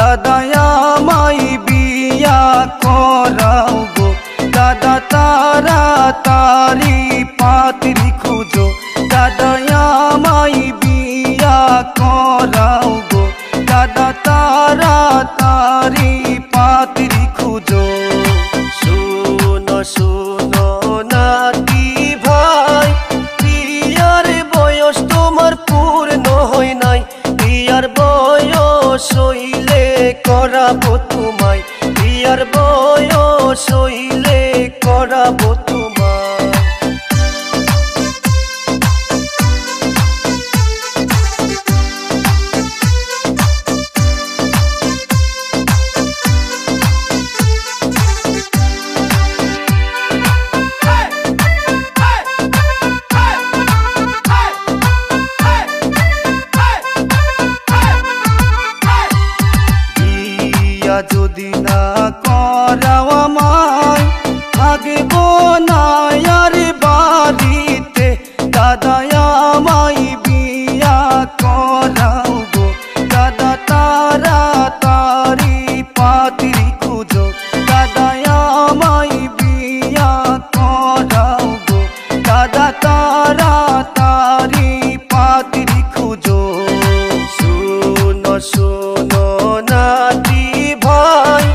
দাদাই আমায় বিয়া করাও গো দাদা তাড়াতাড়ি পাত্রী খুঁজো দাদাই আমায় বিয়া করাও গো দাদা তাড়াতাড়ি পাত্রী খুঁজো। শোনো শোনো নাতি ভাই বিয়ার বয়স তোমার পূর্ণ হয় নাই বিয়ার বয়স হইলে করাবো তোমায় বিয়ার বয়স হইলে করাবো তোমায়। যদি না করাও আমায় থাকবো না আর বাড়িতে দাদাই আমায় বিয়া করাও গো দাদা তাড়াতাড়ি পাত্রী খুঁজো দাদাই আমায় বিয়া করাও গো দাদা তাড়াতাড়ি পাত্রী খুঁজো। শোনো শোনো নাতি ভাই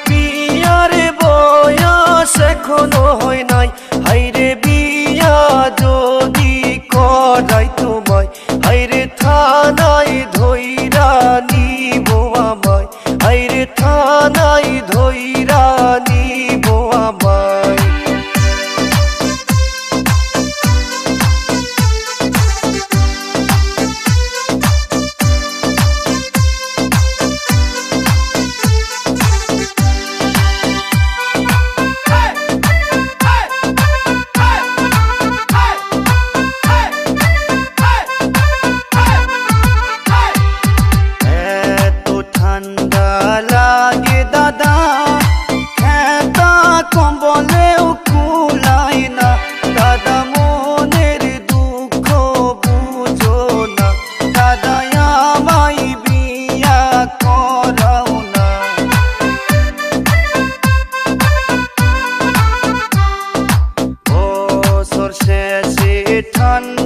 বিয়ার বয়স এখনো হয় নাই হাইরে বিয়া যদি করাই তোমায় হাইরে থানায় ধইরা নিব আমায় হাইরে থানায় ধইরা নিব আমায়। লাগে দাদা খেতা কম্বলেও কুলাই না দাদা মনের দুঃখ বুঝো না দাদাই আমায় বিয়া করাও না। বছর শেষে ঠান্ডা